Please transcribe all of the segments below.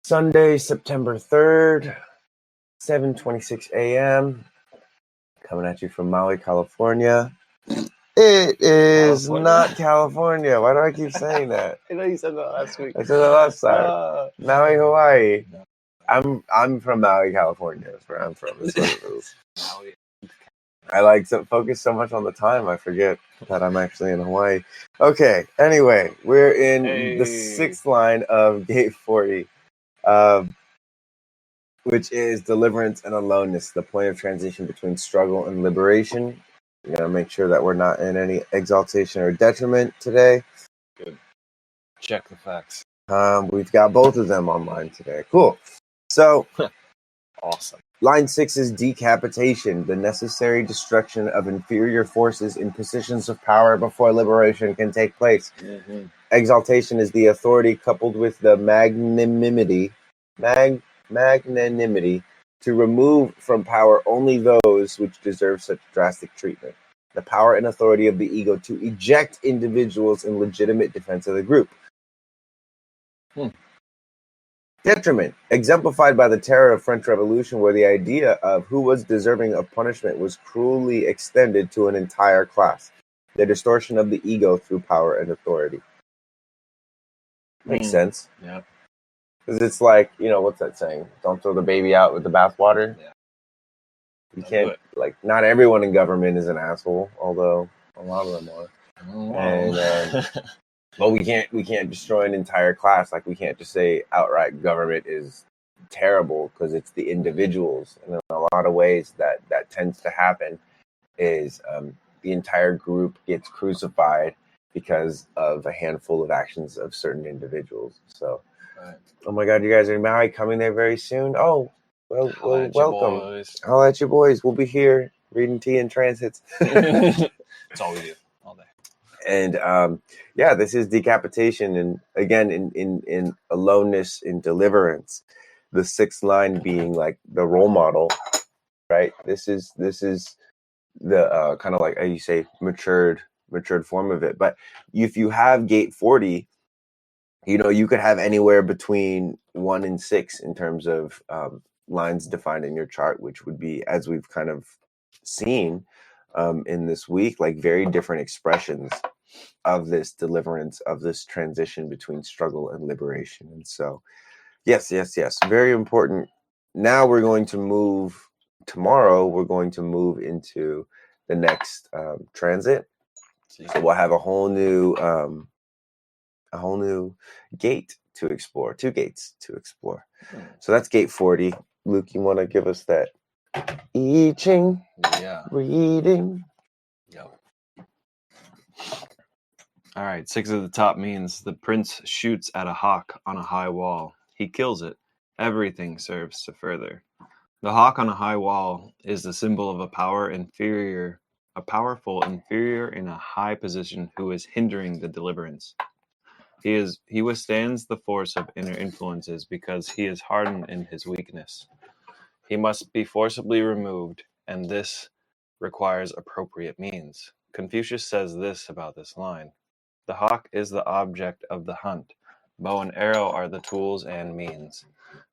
Sunday, September 3rd, 7:26 a.m. Coming at you from Maui, California. It is California? not California. Why do I keep saying that? I know you said that last week. I said that last time. Maui, Hawaii. I'm from Maui, California. That's where I'm from. That's what it is. Maui. I like to focus so much on the time, I forget that I'm actually in Hawaii. Okay, anyway, we're in the sixth line of Gate 40, which is deliverance and aloneness, the point of transition between struggle and liberation. We're going to make sure that we're not in any exaltation or detriment today. Good. Check the facts. We've got both of them online today. Cool. So, Awesome. Line 6 is decapitation, the necessary destruction of inferior forces in positions of power before liberation can take place. Mm-hmm. Exaltation is the authority coupled with the magnanimity to remove from power only those which deserve such drastic treatment. The power and authority of the ego to eject individuals in legitimate defense of the group. Detriment, exemplified by the terror of French Revolution, where the idea of who was deserving of punishment was cruelly extended to an entire class. The distortion of the ego through power and authority. Makes sense. Yeah. Because it's like, what's that saying? Don't throw the baby out with the bathwater. Yeah. You can't, not everyone in government is an asshole, although a lot of them are. Oh. And but we can't destroy an entire class. Like, we can't just say outright government is terrible because it's the individuals. And in a lot of ways that tends to happen is the entire group gets crucified because of a handful of actions of certain individuals. So, Oh my God, you guys are in Maui, coming there very soon. Oh, well, welcome. Holla at your boys. We'll be here reading tea and transits. That's all we do all day. And this is decapitation, and again in aloneness, in deliverance. The sixth line being like the role model, right? This is the kind of like, how you say, matured form of it. But if you have Gate 40, you could have anywhere between 1 and 6 in terms of lines defined in your chart, which would be, as we've kind of seen in this week, like very different expressions of this deliverance, of this transition between struggle and liberation. And so, yes, very important. Now tomorrow we're going to move into the next transit. So we'll have a whole new gate to explore, 2 gates to explore. So that's Gate 40. Luke, you want to give us that I Ching reading? Yep. All right, 6 at the top means the prince shoots at a hawk on a high wall. He kills it. Everything serves to further. The hawk on a high wall is the symbol of a powerful inferior in a high position who is hindering the deliverance. He withstands the force of inner influences because he is hardened in his weakness. He must be forcibly removed, and this requires appropriate means. Confucius says this about this line: the hawk is the object of the hunt. Bow and arrow are the tools and means.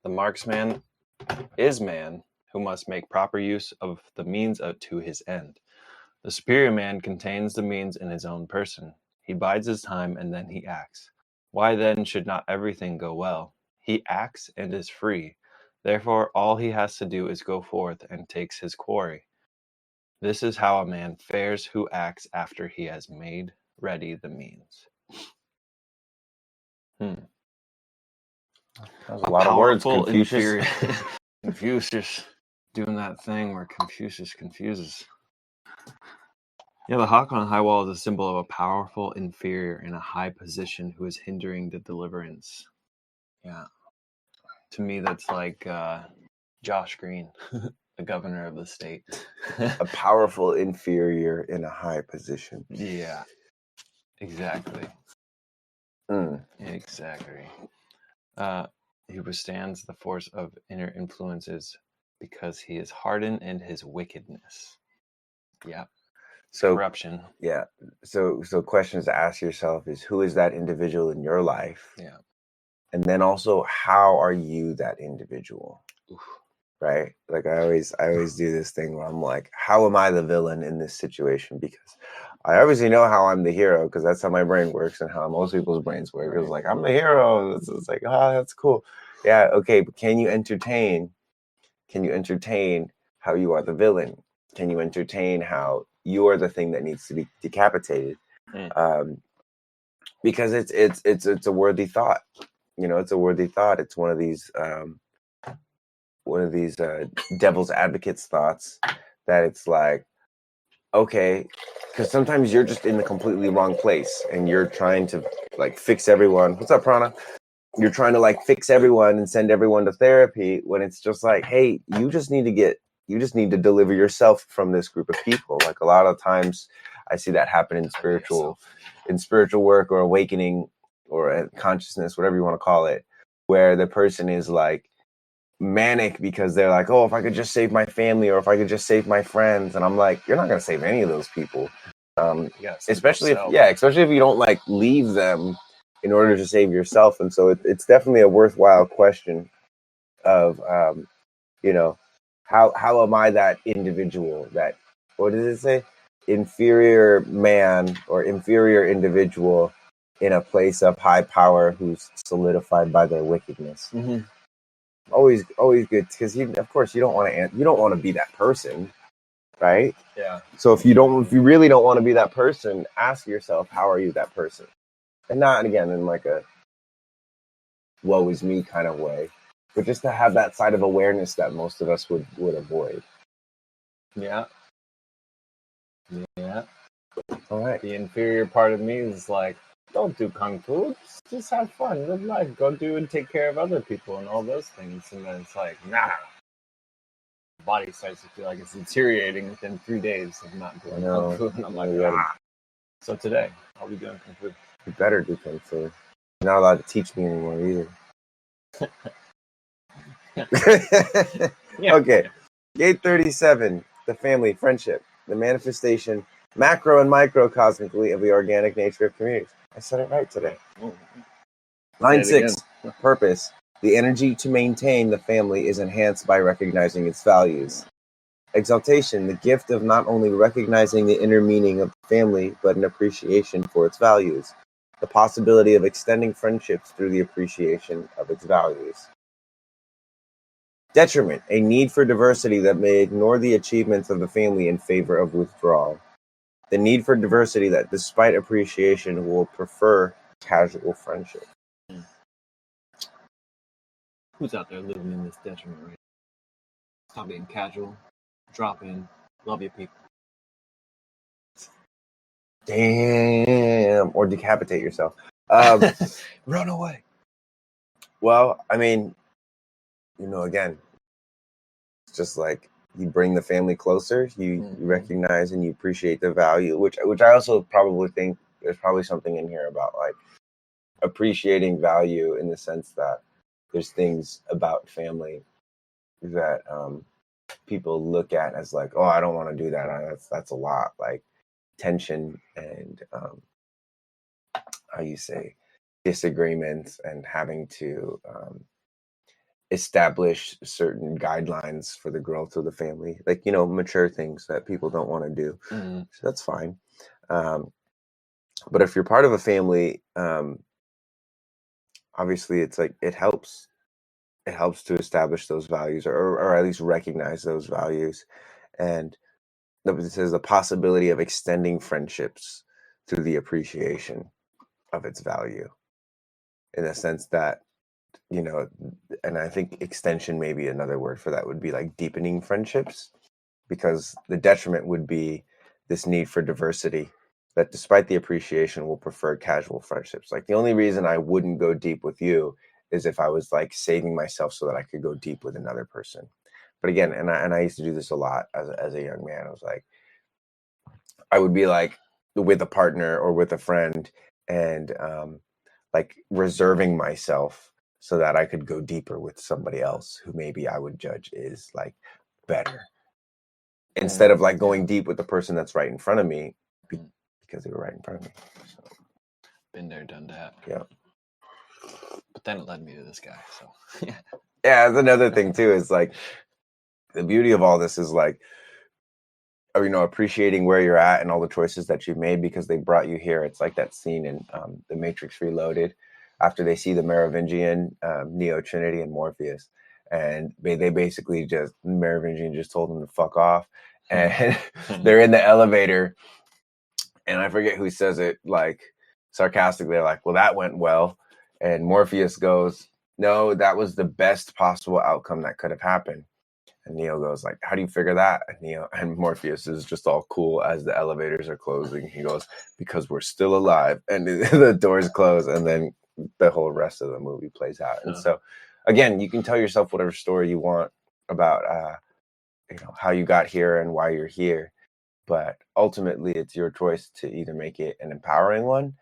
The marksman is man who must make proper use of the means to his end. The superior man contains the means in his own person. He bides his time and then he acts. Why then should not everything go well? He acts and is free. Therefore, all he has to do is go forth and takes his quarry. This is how a man fares who acts after he has made ready the means. That was a lot of words, Confucius. Confucius doing that thing where Confucius confuses. Yeah, the hawk on a high wall is a symbol of a powerful inferior in a high position who is hindering the deliverance. Yeah. To me, that's like Josh Green, the governor of the state. A powerful inferior in a high position. Yeah, exactly. Exactly. He withstands the force of inner influences because he is hardened in his wickedness. Yeah. So corruption. Yeah. So questions to ask yourself is, who is that individual in your life? Yeah. And then also, how are you that individual? Oof. Right? Like I always do this thing where I'm like, how am I the villain in this situation? Because I obviously know how I'm the hero, because that's how my brain works and how most people's brains work. It's like, I'm the hero. It's like, oh, that's cool. Yeah, okay, but can you entertain how you are the villain? Can you entertain how you are the thing that needs to be decapitated? Because it's a worthy thought. It's a worthy thought. It's one of these devil's advocates thoughts, that it's like, okay, because sometimes you're just in the completely wrong place and you're trying to like fix everyone. What's up, Prana? You're trying to like fix everyone and send everyone to therapy, when it's just like, hey, you just need to deliver yourself from this group of people. Like a lot of times I see that happen in spiritual work, or awakening, or consciousness, whatever you want to call it, where the person is like manic because they're like, oh, if I could just save my family, or if I could just save my friends. And I'm like, you're not going to save any of those people. Especially if you don't like leave them in order to save yourself. And so it's definitely a worthwhile question of, how am I that individual, that, what does it say? Inferior man or inferior individual in a place of high power who's solidified by their wickedness. Mm-hmm. Always good, because of course you don't want to be that person, right? Yeah. So if you really don't want to be that person, ask yourself, how are you that person? And not, again, in like a woe is me kind of way, but just to have that side of awareness that most of us would avoid. Yeah. All right. The inferior part of me is like, don't do kung fu. Just have fun, live life, go do and take care of other people and all those things. And then it's like, nah. The body starts to feel like it's deteriorating within 3 days of not doing kung fu. And I'm like, So today, I'll be doing kung fu. You better do kung fu. You're not allowed to teach me anymore either. Okay. Gate 37, the family, friendship, the manifestation, macro and microcosmically, of the organic nature of communities. I said it right today. Line 6, purpose. The energy to maintain the family is enhanced by recognizing its values. Exaltation, the gift of not only recognizing the inner meaning of the family, but an appreciation for its values. The possibility of extending friendships through the appreciation of its values. Detriment, a need for diversity that may ignore the achievements of the family in favor of withdrawal. The need for diversity that, despite appreciation, will prefer casual friendship. Who's out there living in this detriment right now? Stop being casual, drop in, love your people. Damn. Or decapitate yourself. Run away. Well, I mean, again, it's just like you bring the family closer, you recognize and you appreciate the value, which I also probably think there's probably something in here about like appreciating value, in the sense that there's things about family that people look at as like, oh, I don't want to do that. That's a lot, like tension and how you say, disagreements, and having to establish certain guidelines for the growth of the family, like mature things that people don't want to do. So that's fine. But if you're part of a family, obviously it's like it helps to establish those values, or at least recognize those values. And it says the possibility of extending friendships through the appreciation of its value, in the sense that, and I think extension, maybe another word for that would be like deepening friendships, because the detriment would be this need for diversity that, despite the appreciation, will prefer casual friendships. Like the only reason I wouldn't go deep with you is if I was like saving myself so that I could go deep with another person. But again, and I used to do this a lot as a young man. I was like, I would be like with a partner or with a friend, and like reserving myself so that I could go deeper with somebody else who maybe I would judge is like better, instead of like going deep with the person that's right in front of me, because they were right in front of me. So, been there, done that. Yeah. But then it led me to this guy. So yeah. Yeah, that's another thing too. Is like the beauty of all this is like, appreciating where you're at and all the choices that you've made because they brought you here. It's like that scene in The Matrix Reloaded after they see the Merovingian, Neo, Trinity, and Morpheus. And they basically Merovingian just told them to fuck off. And they're in the elevator. And I forget who says it, like sarcastically, they're like, well, that went well. And Morpheus goes, no, that was the best possible outcome that could have happened. And Neo goes like, how do you figure that? And Morpheus is just all cool as the elevators are closing. He goes, because we're still alive. And the doors close. And then the whole rest of the movie plays out. And so, again, you can tell yourself whatever story you want about, how you got here and why you're here. But ultimately, it's your choice to either make it an empowering one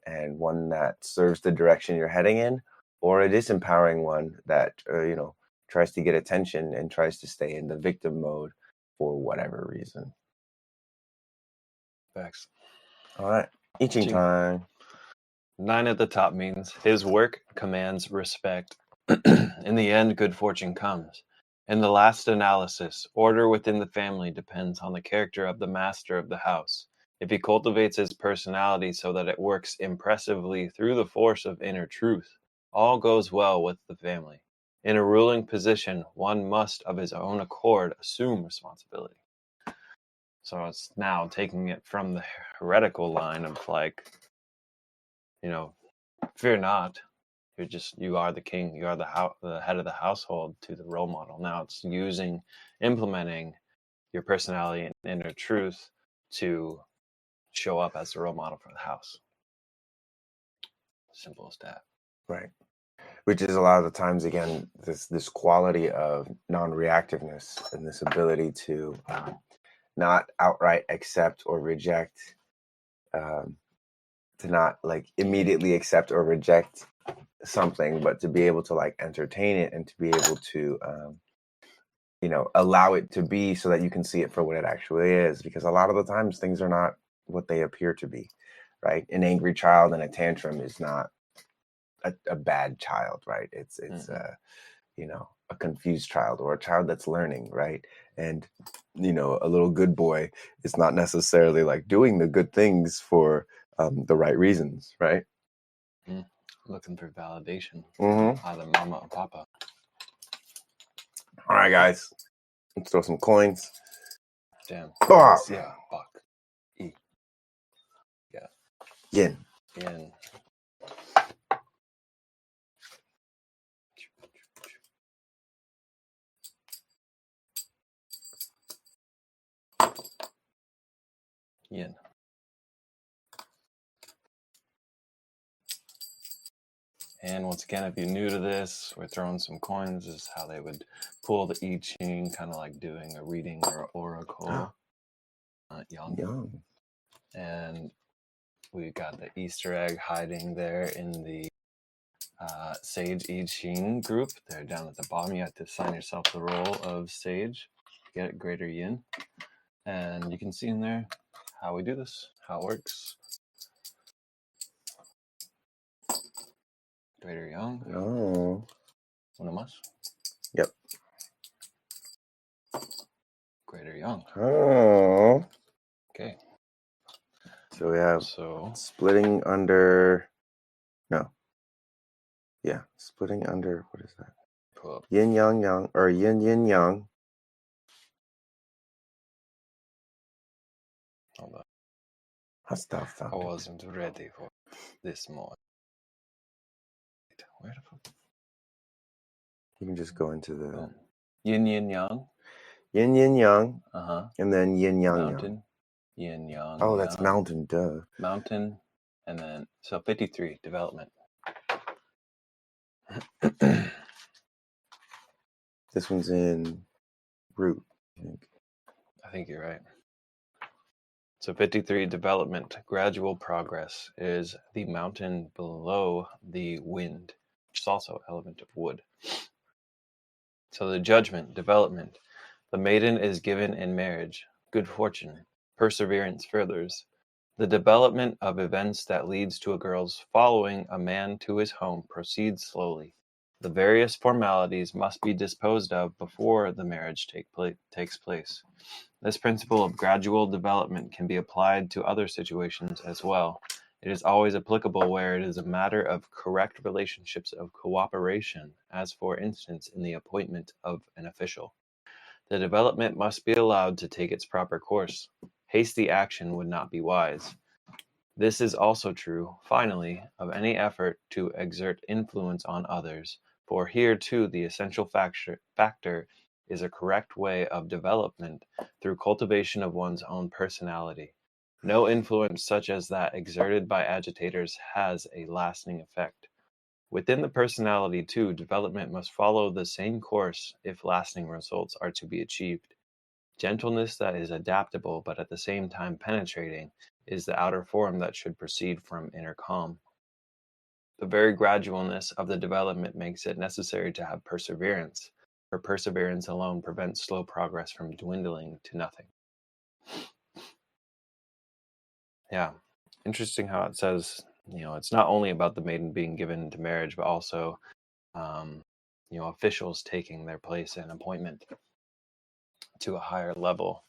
and one that serves the direction you're heading in, or a disempowering one that, tries to get attention and tries to stay in the victim mode for whatever reason. Facts. All right. Iching time. 9 at the top means his work commands respect. In the end, good fortune comes. In the last analysis, order within the family depends on the character of the master of the house. If he cultivates his personality so that it works impressively through the force of inner truth, all goes well with the family. In a ruling position, one must of his own accord assume responsibility. So it's now taking it from the heretical line of like, fear not. You are the king, you are the head of the household, to the role model. Now it's implementing your personality and inner truth to show up as the role model for the house. Simple as that. Right. Which is a lot of the times, again, this quality of non-reactiveness and this ability to not outright accept or reject, to not like immediately accept or reject something, but to be able to like entertain it and to be able to allow it to be so that you can see it for what it actually is, because a lot of the times things are not what they appear to be, right? An angry child and a tantrum is not a bad child, right? It's a confused child or a child that's learning, right? And a little good boy is not necessarily like doing the good things for the right reasons, right? Looking for validation Mm-hmm. from either mama or papa. All right, guys, let's throw some coins. Damn. Oh. Yeah. Fuck. E. Yeah. Yin. Yin. Yin. And once again, if you're new to this, we're throwing some coins. This is how they would pull the I Ching, kind of like doing a reading or an oracle. Young. And we got the Easter egg hiding there in the Sage I Ching group. They're down at the bottom. You have to assign yourself the role of Sage to get Greater Yin. And you can see in there how we do this, how it works. Greater Young. Oh. Una más. Yep. Greater Young. Oh. Okay. So we have splitting under. No. Yeah, splitting under. What is that? Yin yang yang or yin yin yang. Hold on. That's tough. I wasn't ready for this moment. Where the fuck? You can just go into the yin yin yang. Yin yin yang. And then yin yang mountain. Yang. Yin yang. Oh, that's mountain. Duh. Mountain, and then 53 development. This one's in root. I think you're right. So 53 development, gradual progress, is the mountain below the wind, which is also an element of wood. So the judgment, development, the maiden is given in marriage, good fortune, perseverance furthers, The development of events that leads to a girl's following a man to his home proceeds slowly. The various formalities must be disposed of before the marriage takes place. This principle of gradual development can be applied to other situations as well. It is always applicable where it is a matter of correct relationships of cooperation, as for instance in the appointment of an official. The development must be allowed to take its proper course. Hasty action would not be wise. This is also true, finally, of any effort to exert influence on others, for here too the essential factor is a correct way of development through cultivation of one's own personality. No influence such as that exerted by agitators has a lasting effect. Within the personality, too, development must follow the same course if lasting results are to be achieved. Gentleness that is adaptable but at the same time penetrating is the outer form that should proceed from inner calm. The very gradualness of the development makes it necessary to have perseverance, for perseverance alone prevents slow progress from dwindling to nothing. Yeah, interesting how it says, it's not only about the maiden being given into marriage, but also, officials taking their place and appointment to a higher level.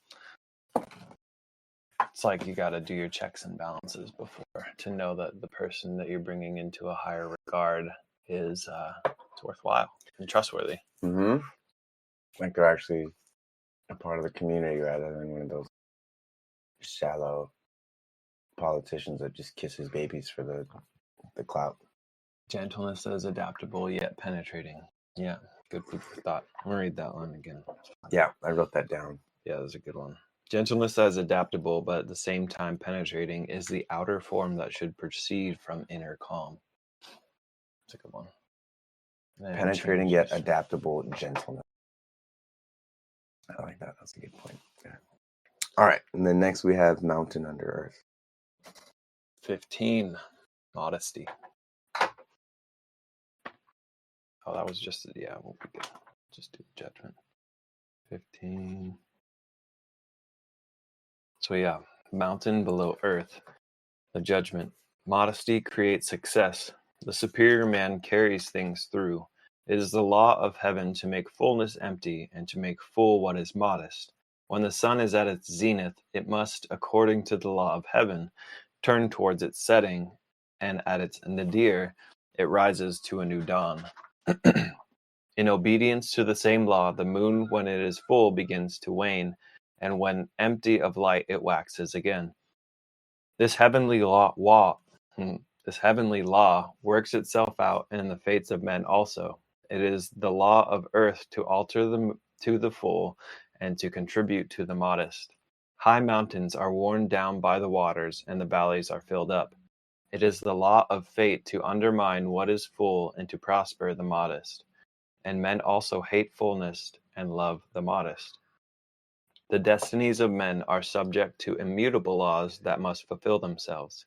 It's like you got to do your checks and balances before to know that the person that you're bringing into a higher regard is it's worthwhile and trustworthy. Mm-hmm. Like they're actually a part of the community rather than one of those shallow politicians that just kisses babies for the clout. Gentleness that is adaptable yet penetrating. Yeah, good food for thought. I'm gonna read that one again. Yeah, I wrote that down. Yeah, that's a good one. Gentleness that is adaptable but at the same time penetrating is the outer form that should proceed from inner calm. That's a good one. Penetrating yet adaptable gentleness. I like that. That's a good point. Yeah. All right. And then next we have mountain under earth. 15. Modesty. Oh, that was just, we'll be good. Just do judgment. 15. So mountain below earth. The judgment. Modesty creates success. The superior man carries things through. It is the law of heaven to make fullness empty and to make full what is modest. When the sun is at its zenith, it must, according to the law of heaven, turn towards its setting, and at its nadir, it rises to a new dawn. In obedience to the same law, the moon, when it is full, begins to wane, and when empty of light, it waxes again. This heavenly law works itself out in the fates of men also. It is the law of earth to alter them to the full and to contribute to the modest. High mountains are worn down by the waters, and the valleys are filled up. It is the law of fate to undermine what is full and to prosper the modest. And men also hate fullness and love the modest. The destinies of men are subject to immutable laws that must fulfill themselves,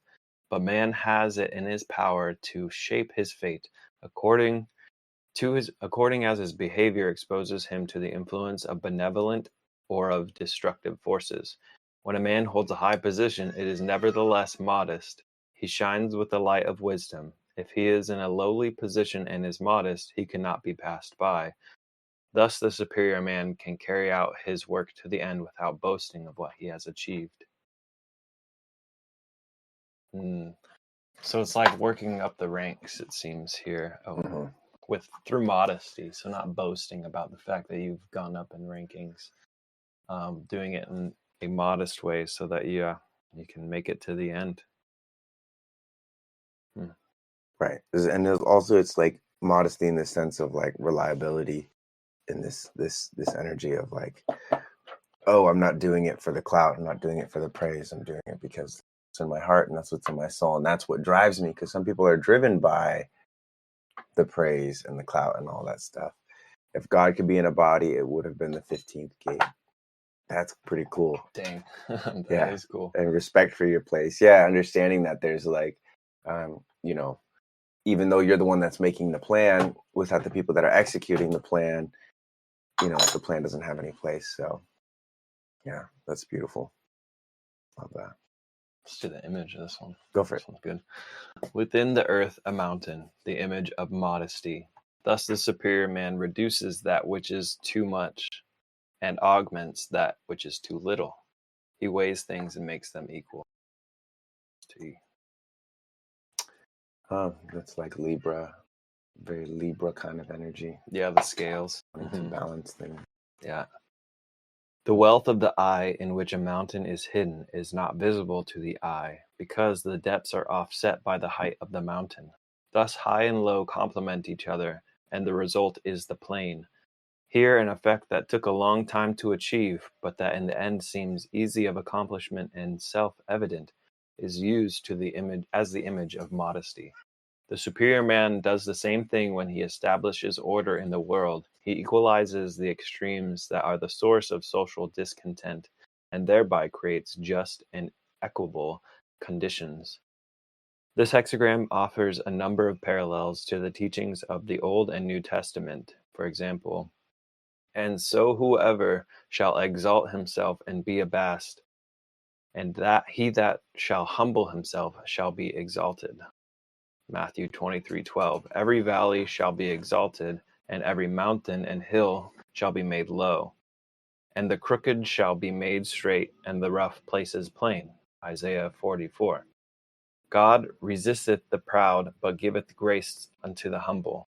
but man has it in his power to shape his fate according as his behavior exposes him to the influence of benevolent or of destructive forces. When a man holds a high position, it is nevertheless modest. He shines with the light of wisdom. If he is in a lowly position and is modest, he cannot be passed by. Thus the superior man can carry out his work to the end without boasting of what he has achieved. So it's like working up the ranks, it seems here, through modesty. So not boasting about the fact that you've gone up in rankings, doing it in a modest way so that you can make it to the end. Right. And there's also, it's like modesty in the sense of like reliability in this energy of like, oh, I'm not doing it for the clout. I'm not doing it for the praise. I'm doing it because it's in my heart and that's what's in my soul. And that's what drives me, because some people are driven by the praise and the clout and all that stuff. If God could be in a body, it would have been the 15th gate. That's pretty cool. Dang. That is cool. And respect for your place. Yeah, understanding that there's like, even though you're the one that's making the plan, without the people that are executing the plan, the plan doesn't have any place. So, yeah, that's beautiful. Love that. Let's do the image of this one. Go for it. This one's good. Within the earth, a mountain, the image of modesty. Thus, the superior man reduces that which is too much and augments that which is too little. He weighs things and makes them equal. That's like Libra, very Libra kind of energy. Yeah, the scales. It's a balance thing. Yeah. The wealth of the eye in which a mountain is hidden is not visible to the eye because the depths are offset by the height of the mountain. Thus, high and low complement each other, and the result is the plain. Here, an effect that took a long time to achieve, but that in the end seems easy of accomplishment and self-evident, is used to the image as the image of modesty. The superior man does the same thing when he establishes order in the world. He equalizes the extremes that are the source of social discontent and thereby creates just and equable conditions. This hexagram offers a number of parallels to the teachings of the Old and New Testament. For example, and so whoever shall exalt himself and be abased, and that he that shall humble himself shall be exalted. Matthew 23:12. Every valley shall be exalted, and every mountain and hill shall be made low. And the crooked shall be made straight, and the rough places plain. Isaiah 44. God resisteth the proud, but giveth grace unto the humble.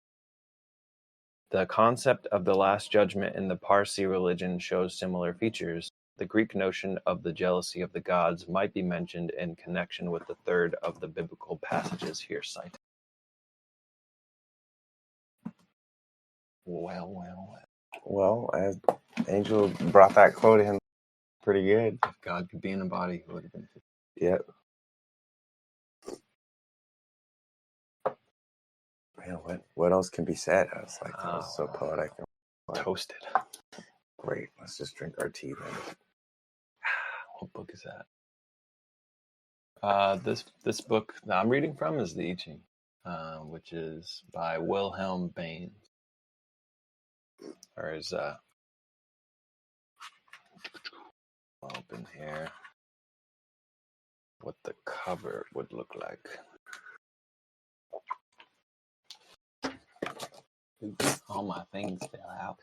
The concept of the Last Judgment in the Parsi religion shows similar features. The Greek notion of the jealousy of the gods might be mentioned in connection with the third of the biblical passages here cited. Well, as Angel brought that quote in pretty good. If God could be in a body, who would have been? Yep. Man, what else can be said? I was like, that was so poetic. Toasted. Great. Let's just drink our tea then. What book is that? This book that I'm reading from is the I Ching, which is by Wilhelm Bain. Or is open here what the cover would look like. Oops, all my things fell out.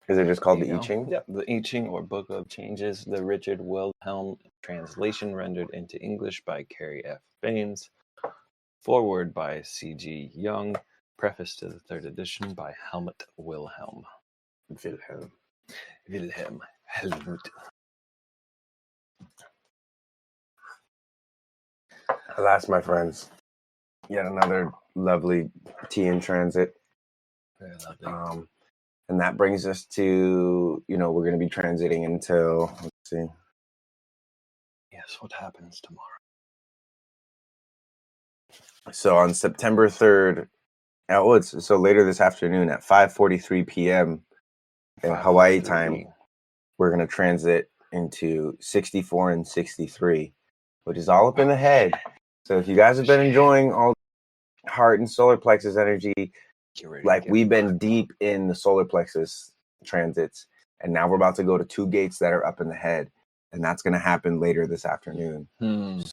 Is it just called the I Ching? Yep, the I Ching or Book of Changes, the Richard Wilhelm translation rendered into English by Carrie F. Baines, foreword by C.G. Young, preface to the third edition by Helmut Wilhelm. Wilhelm Helmut. Alas, my friends, yet another lovely tea in transit. Very lovely. And that brings us to, we're going to be transiting until, let's see. Yes, what happens tomorrow? So on September 3rd, so later this afternoon at 5:43 p.m. in Hawaii time, we're going to transit into 64 and 63, which is all up in the head. So if you guys have been enjoying all heart and solar plexus energy, like we've been deep in the solar plexus transits, and now we're about to go to two gates that are up in the head, and that's going to happen later this afternoon.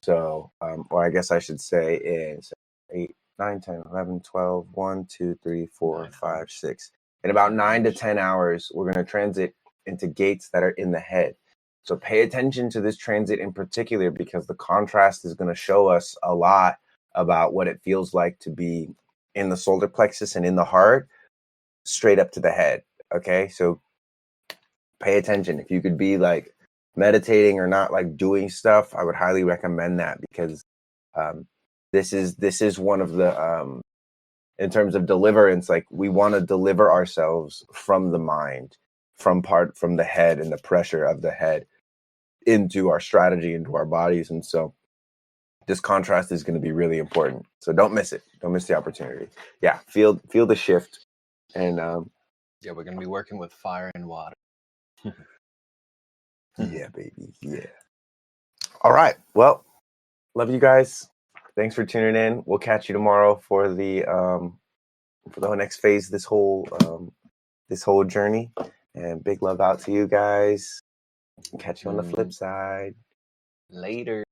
So, or I guess I should say is 8, 9, 10, 11, 12, 1, 2, 3, 4, 5, 6. In about 9 to 10 hours, we're going to transit into gates that are in the head. So pay attention to this transit in particular, because the contrast is going to show us a lot about what it feels like to be in the solar plexus and in the heart, straight up to the head. Okay, so pay attention. If you could be like meditating or not like doing stuff, I would highly recommend that, because this is one of the in terms of deliverance, like we want to deliver ourselves from the mind, from the head and the pressure of the head into our strategy, into our bodies. And so this contrast is going to be really important. So don't miss it. Don't miss the opportunity. Yeah, feel the shift. And yeah, we're going to be working with fire and water. Yeah, baby. Yeah. All right. Well, love you guys. Thanks for tuning in. We'll catch you tomorrow for the next phase, this whole journey. And big love out to you guys. Catch you on the flip side. Later.